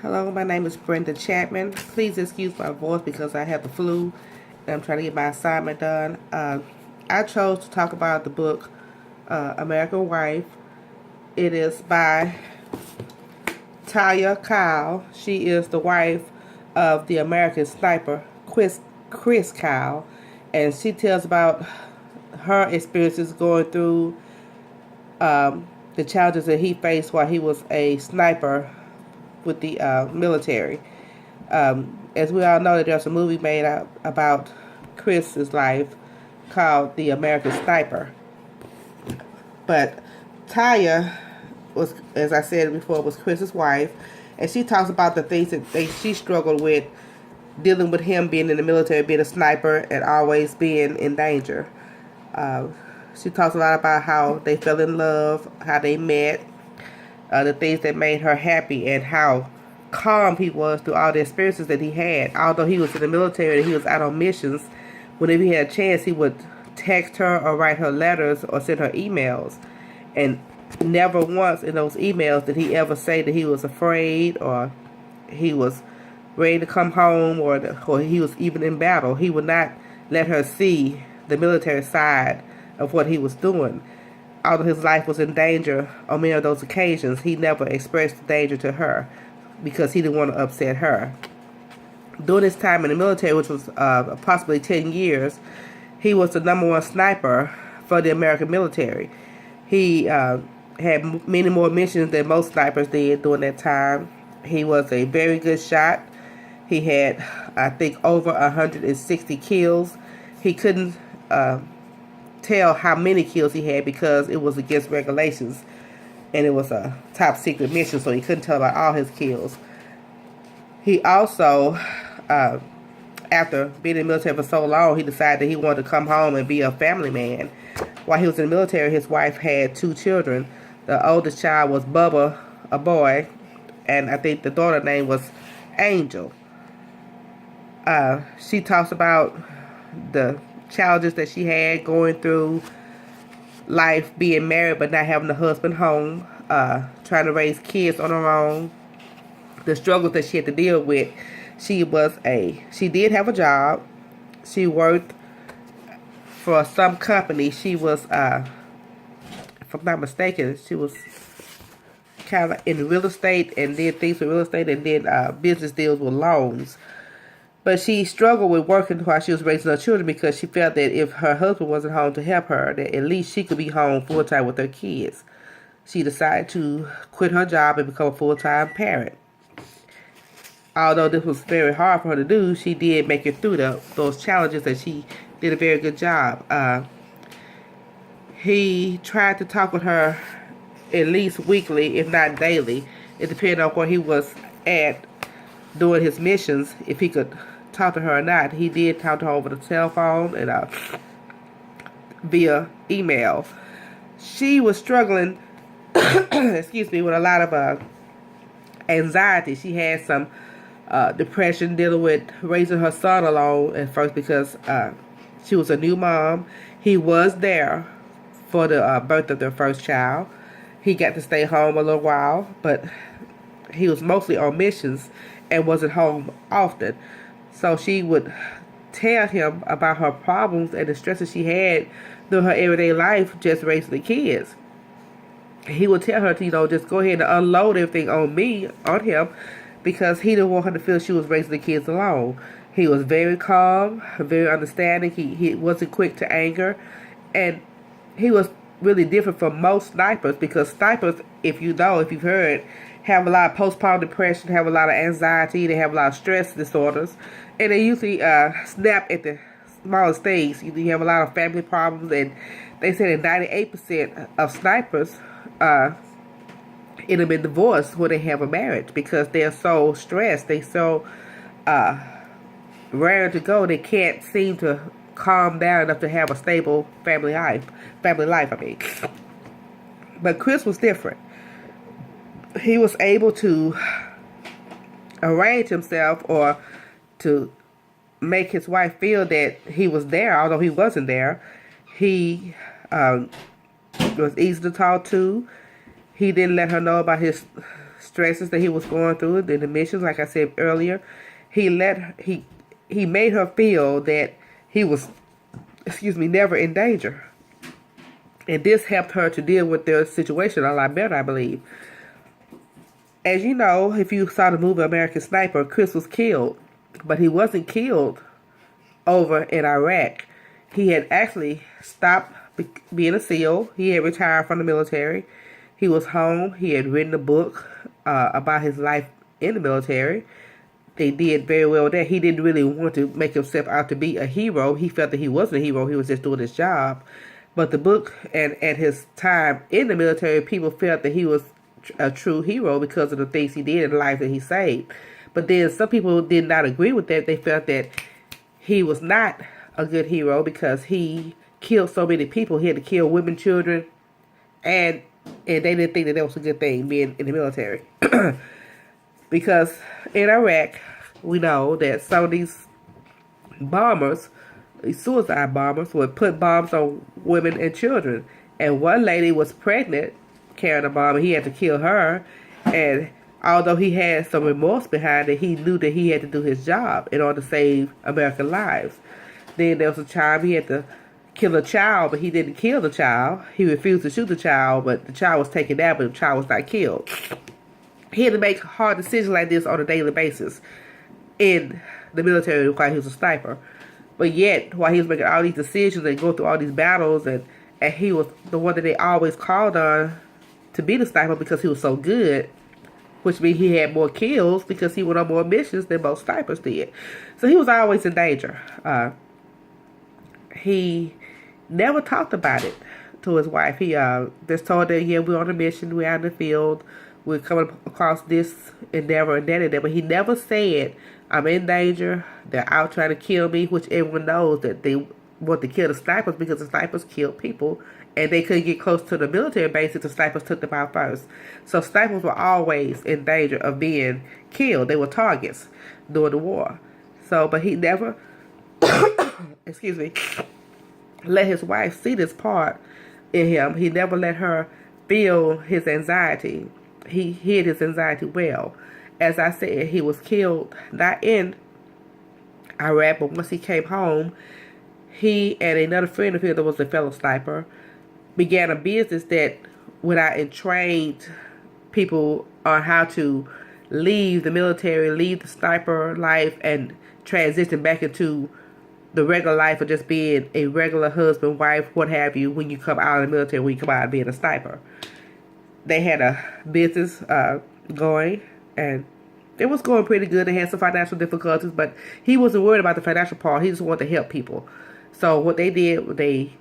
Hello, my name is Brenda Chatman. Please excuse my voice because I have the flu and I'm trying to get my assignment done. I chose to talk about the book American Wife. It is by Talia Kyle. She is the wife of the American sniper Chris Kyle, and she tells about her experiences going through the challenges that he faced while he was a sniper with the military. As we all know, that there's a movie made about Chris's life called The American Sniper. But Taya was, as I said before, was Chris's wife, and she talks about the things that she struggled with dealing with him being in the military, being a sniper, and always being in danger. She talks a lot about how they fell in love, how they met, the things that made her happy, and how calm he was through all the experiences that he had. Although he was in the military and he was out on missions, whenever he had a chance, he would text her or write her letters or send her emails. And never once in those emails did he ever say that he was afraid or he was ready to come home or he was even in battle. He would not let her see the military side of what he was doing. Although his life was in danger on many of those occasions, he never expressed the danger to her because he didn't want to upset her. During his time in the military, which was approximately 10 years, he was the #1 sniper for the American military. He had many more missions than most snipers did during that time. He was a very good shot. He had, I think, over 160 kills. He couldn't tell how many kills he had because it was against regulations and it was a top secret mission, so he couldn't tell about all his kills. He also, after being in the military for so long, he decided that he wanted to come home and be a family man. While he was in the military, his wife had 2 children. The oldest child was Bubba, a boy, and I think the daughter name was Angel. She talks about the challenges that she had going through life, being married but not having a husband home, trying to raise kids on her own, the struggles that she had to deal with. She did have a job. She worked for some company. She was, if I'm not mistaken, she was kind of in real estate and did things with real estate and did business deals with loans. But she struggled with working while she was raising her children because she felt that if her husband wasn't home to help her, that at least she could be home full-time with her kids. She decided to quit her job and become a full-time parent. Although this was very hard for her to do, she did make it through those challenges, and she did a very good job. He tried to talk with her at least weekly, if not daily. It depended on where he was at doing his missions, if he could talk to her or not. He did talk to her over the telephone and via email. She was struggling excuse me, with a lot of anxiety. She had some depression dealing with raising her son alone at first because she was a new mom. He was there for the birth of their first child. He got to stay home a little while, but he was mostly on missions and wasn't home often. So she would tell him about her problems and the stresses she had through her everyday life just raising the kids. He would tell her to, just go ahead and unload everything on him, because he didn't want her to feel she was raising the kids alone. He was very calm, very understanding. He wasn't quick to anger. And he was really different from most snipers, because snipers, if you've heard, have a lot of postpartum depression, have a lot of anxiety, they have a lot of stress disorders, and they usually snap at the smallest things. You have a lot of family problems, and they say that 98% of snipers end up in divorce when they have a marriage because they're so stressed, they so rare to go, they can't seem to calm down enough to have a stable family life. But Chris was different. He was able to arrange himself or to make his wife feel that he was there, although he wasn't there. He was easy to talk to. He didn't let her know about his stresses that he was going through, the missions, like I said earlier, he made her feel that he was, never in danger. And this helped her to deal with their situation a lot better, I believe. As you know, if you saw the movie American Sniper, Chris was killed. But he wasn't killed over in Iraq. He had actually stopped being a SEAL. He had retired from the military. He was home. He had written a book about his life in the military. They did very well with that. He didn't really want to make himself out to be a hero. He felt that he wasn't a hero. He was just doing his job. But the book and at his time in the military, people felt that he was a true hero because of the things he did in life that he saved. But then some people did not agree with that. They felt that he was not a good hero because he killed so many people. He had to kill women, children, and they didn't think that was a good thing, being in the military. Because in Iraq, we know that some of these bombers, these suicide bombers, would put bombs on women and children. And one lady was pregnant, carrying a bomb, and he had to kill her. And although he had some remorse behind it, he knew that he had to do his job in order to save American lives. Then there was a time he had to kill a child, but he didn't kill the child. He refused to shoot the child, but the child was taken out, but the child was not killed. He had to make hard decisions like this on a daily basis in the military while he was a sniper. But yet, while he was making all these decisions and going through all these battles, and he was the one that they always called on to be the sniper because he was so good, which means he had more kills because he went on more missions than most snipers did. So he was always in danger. He never talked about it to his wife. He just told her, yeah, we're on a mission, we're out in the field, we're coming across this endeavor and that endeavor. But he never said, I'm in danger, they're out trying to kill me, which everyone knows that they want to kill the snipers because the snipers killed people and they couldn't get close to the military bases. The snipers took them out first. So snipers were always in danger of being killed. They were targets during the war. So, but he never, let his wife see this part in him. He never let her feel his anxiety. He hid his anxiety well. As I said, he was killed not in Iraq, but once he came home, he and another friend of his that was a fellow sniper began a business that went out and trained people on how to leave the military, leave the sniper life, and transition back into the regular life of just being a regular husband, wife, what have you, when you come out of the military, when you come out of being a sniper. They had a business going, and it was going pretty good. They had some financial difficulties, but he wasn't worried about the financial part. He just wanted to help people. So what they did, they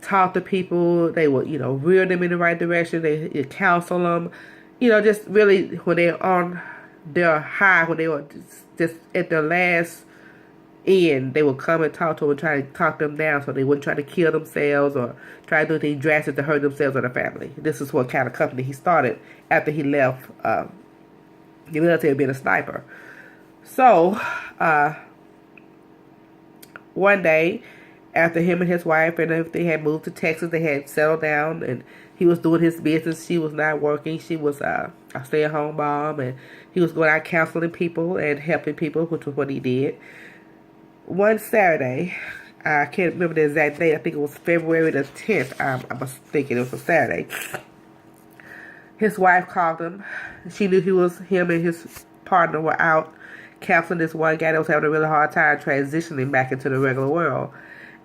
talked to people. They would, rear them in the right direction. They counsel them. Just really when they're on their high, when they were just at their last end, they would come and talk to them and try to talk them down so they wouldn't try to kill themselves or try to do anything drastic to hurt themselves or their family. This is what kind of company he started after he left the military being a sniper. So, one day, after him and his wife and everything had moved to Texas, they had settled down and he was doing his business. She was not working. She was a stay-at-home mom, and he was going out counseling people and helping people, which was what he did. One Saturday, I can't remember the exact date. I think it was February the 10th. I was thinking it was a Saturday. His wife called him. She knew him and his partner were out counseling this one guy that was having a really hard time transitioning back into the regular world.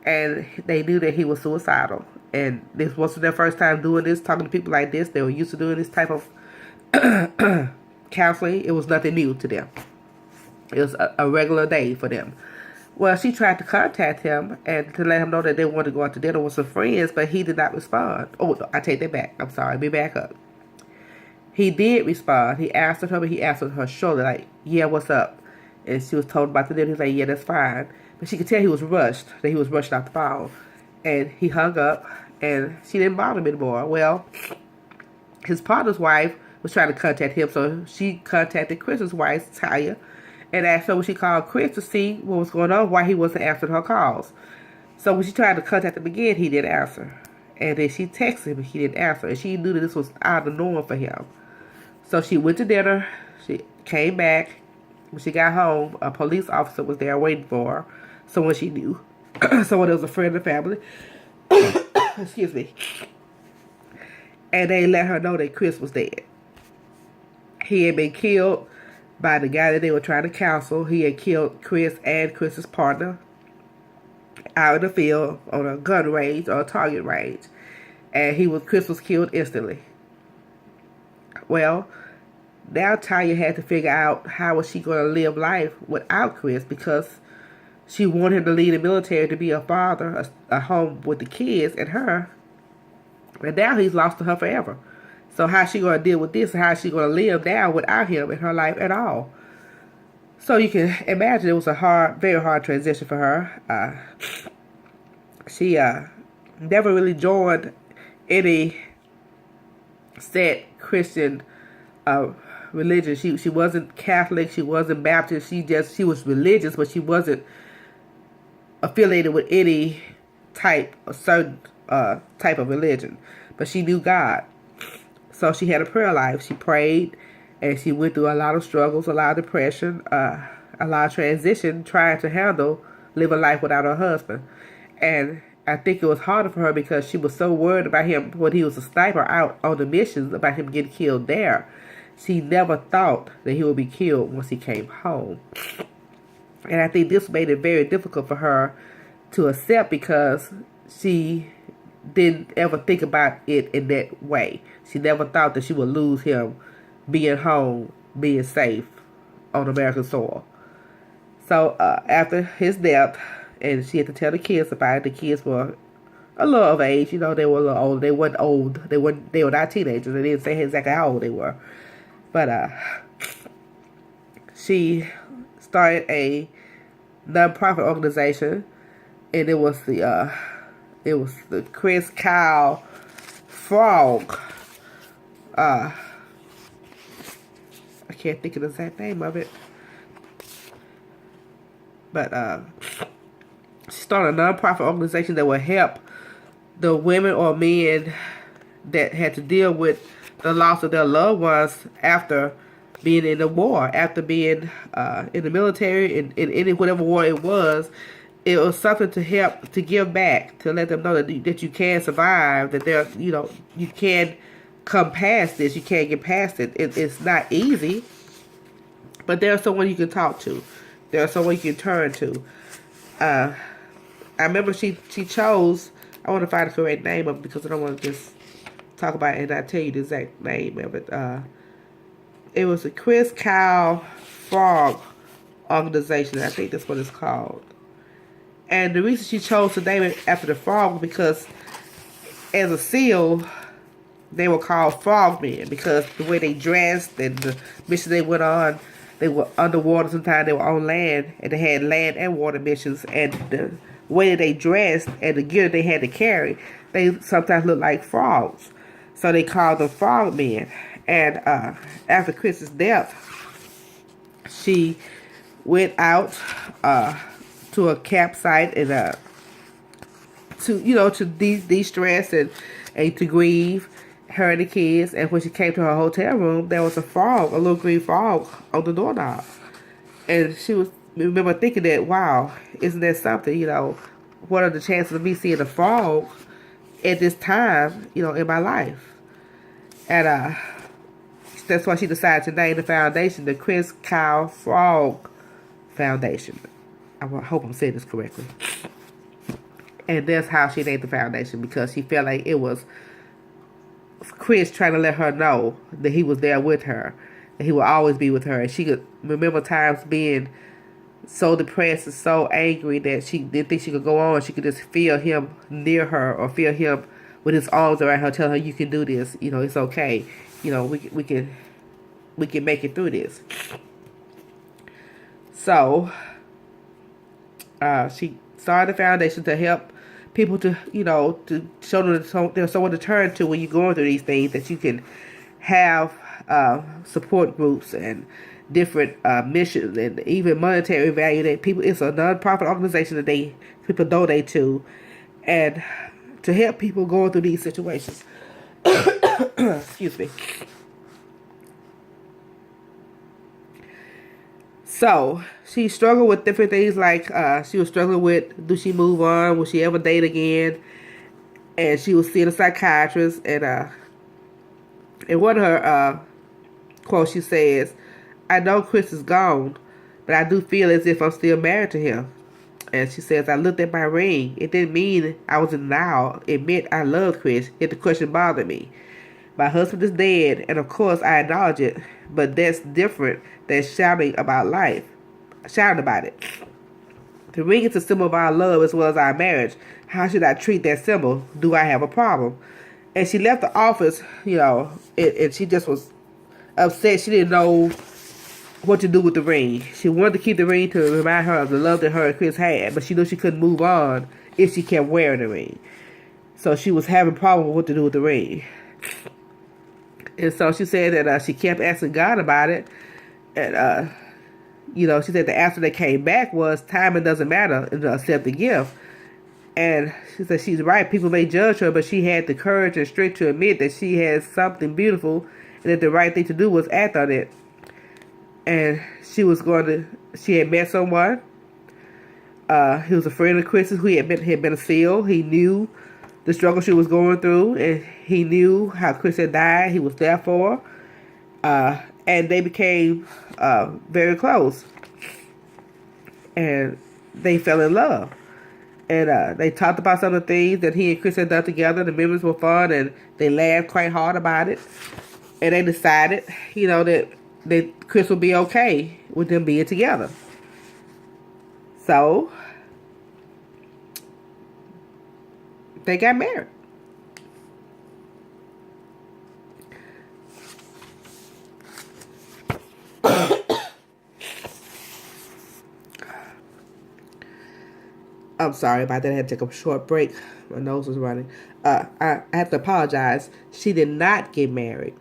And they knew that he was suicidal. And this wasn't their first time doing this, talking to people like this. They were used to doing this type of counseling. It was nothing new to them. It was a regular day for them. Well, she tried to contact him and to let him know that they wanted to go out to dinner with some friends, but he did not respond. Oh, no, I take that back. I'm sorry. Let me back up. He did respond. He answered her, but he answered her shortly, like, yeah, what's up? And she was told about the dinner. He was like, yeah, that's fine. But she could tell he was rushed, that he was rushed off the phone. And he hung up, and she didn't bother him anymore. Well, his partner's wife was trying to contact him, so she contacted Chris's wife, Taya, and asked her when she called Chris to see what was going on, why he wasn't answering her calls. So when she tried to contact him again, he didn't answer. And then she texted him, and he didn't answer. And she knew that this was out of the norm for him. So she went to dinner. She came back. When she got home, a police officer was there waiting for her. Someone she knew. Someone that was a friend of the family. Excuse me. And they let her know that Chris was dead. He had been killed by the guy that they were trying to counsel. He had killed Chris and Chris's partner out in the field on a gun range or a target range. And Chris was killed instantly. Well, now Tanya had to figure out how was she going to live life without Chris, because she wanted him to leave the military to be a father, a home with the kids and her. And now he's lost to her forever. So how's she going to deal with this? And how's she going to live now without him in her life at all? So you can imagine it was a very hard transition for her. She never really joined any set Christian religion. She wasn't Catholic. She wasn't Baptist. She was religious, but she wasn't affiliated with any certain type of religion. But she knew God. So she had a prayer life. She prayed, and she went through a lot of struggles, a lot of depression, a lot of transition, trying to live a life without her husband. And I think it was harder for her because she was so worried about him when he was a sniper out on the missions, about him getting killed there. She never thought that he would be killed once he came home. And I think this made it very difficult for her to accept, because she didn't ever think about it in that way. She never thought that she would lose him being home, being safe on American soil. So after his death, and she had to tell the kids about it. The kids were a little of age, they were a little old. They weren't old. They were not teenagers. They didn't say exactly how old they were. But she started a nonprofit organization, and it was the Chris Kyle Frog. I can't think of the exact name of it, but she started a nonprofit organization that would help the women or men that had to deal with the loss of their loved ones after being in the war, after being in the military, in any whatever war it was. It was something to help, to give back, to let them know that you can survive, that you can come past this, you can't get past it. It's not easy, but there's someone you can talk to. There's someone you can turn to. I remember she chose, I want to find the correct name of it because I don't want to just talk about it and not tell you the exact name of it. It was the Chris Kyle Frog organization. I think that's what it's called. And the reason she chose to name it after the frog was because as a SEAL, they were called frogmen, because the way they dressed and the mission they went on, they were underwater sometimes, they were on land, and they had land and water missions, and the way that they dressed and the gear they had to carry, they sometimes looked like frogs. So they called them frogmen. And after Chris's death, she went out to a campsite and to de-stress and to grieve, her and the kids. And when she came to her hotel room, there was a little green frog on the doorknob. And she remember thinking that, wow, isn't that something, what are the chances of me seeing a frog at this time, in my life? And that's why she decided to name the foundation the Chris Kyle Frog Foundation. I hope I'm saying this correctly. And that's how she named the foundation, because she felt like it was Chris trying to let her know that he was there with her, that he would always be with her. And she could remember times being so depressed and so angry that she didn't think she could go on. She could just feel him near her, or feel him with his arms around her, telling her, you can do this, it's okay. We can make it through this. So she started the foundation to help people to show them there's someone to turn to when you're going through these things, that you can have support groups and different missions and even monetary value that people. It's a non-profit organization that people donate to, and to help people going through these situations. Excuse me. So she struggled with different things, like she was struggling with, do she move on? Will she ever date again? And she was seeing a psychiatrist, and in one of her quotes, she says, "I know Chris is gone, but I do feel as if I'm still married to him." And she says, "I looked at my ring. It didn't mean I was in denial. It meant I loved Chris, yet the question bothered me. My husband is dead, and of course I acknowledge it, but that's different than shouting about life. Shouting about it. The ring is a symbol of our love as well as our marriage. How should I treat that symbol? Do I have a problem?" And she left the office, and she just was upset. She didn't know what to do with the ring. She wanted to keep the ring to remind her of the love that her and Chris had, but she knew she couldn't move on if she kept wearing the ring. So she was having a problem with what to do with the ring. And so she said that she kept asking God about it. And, she said the answer that came back was timing doesn't matter, accept the gift. And she said she's right. People may judge her, but she had the courage and strength to admit that she had something beautiful and that the right thing to do was act on it. And she had met someone. He was a friend of Chris's who had been a SEAL. He knew the struggle she was going through, and he knew how Chris had died. He was there for her. And they became very close. And they fell in love. And they talked about some of the things that he and Chris had done together. The memories were fun, and they laughed quite hard about it. And they decided, that Chris would be okay with them being together. So they got married. I'm sorry about that. I had to take a short break. My nose was running. I have to apologize. She did not get married.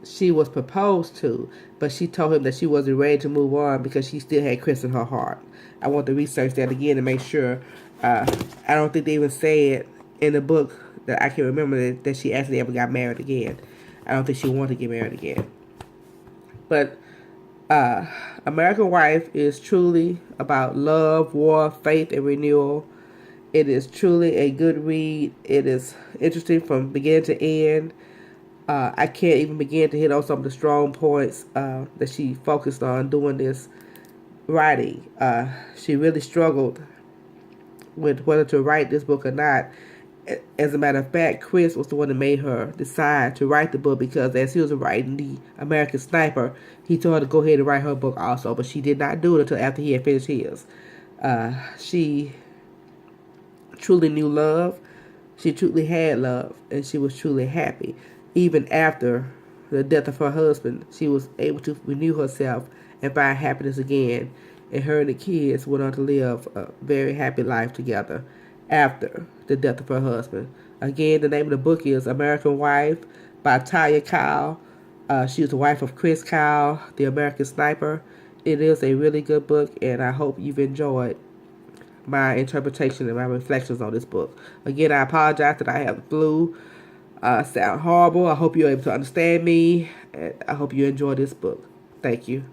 She was proposed to, but she told him that she wasn't ready to move on because she still had Chris in her heart. I want to research that again to make sure. I don't think they even said in the book that I can remember that she actually ever got married again. I don't think she wanted to get married again. But American Wife is truly about love, war, faith, and renewal. It is truly a good read. It is interesting from beginning to end. I can't even begin to hit on some of the strong points that she focused on doing this writing. She really struggled with whether to write this book or not. As a matter of fact, Chris was the one that made her decide to write the book, because as he was writing The American Sniper, he told her to go ahead and write her book also, but she did not do it until after he had finished his. She truly knew love. She truly had love, and she was truly happy. Even after the death of her husband, she was able to renew herself and find happiness again. And her and the kids went on to live a very happy life together after the death of her husband. Again, the name of the book is American Wife by Talia Kyle. She was the wife of Chris Kyle, the American Sniper. It is a really good book, and I hope you've enjoyed my interpretation and my reflections on this book. Again, I apologize that I have the flu. Sound horrible. I hope you're able to understand me, and I hope you enjoy this book. Thank you.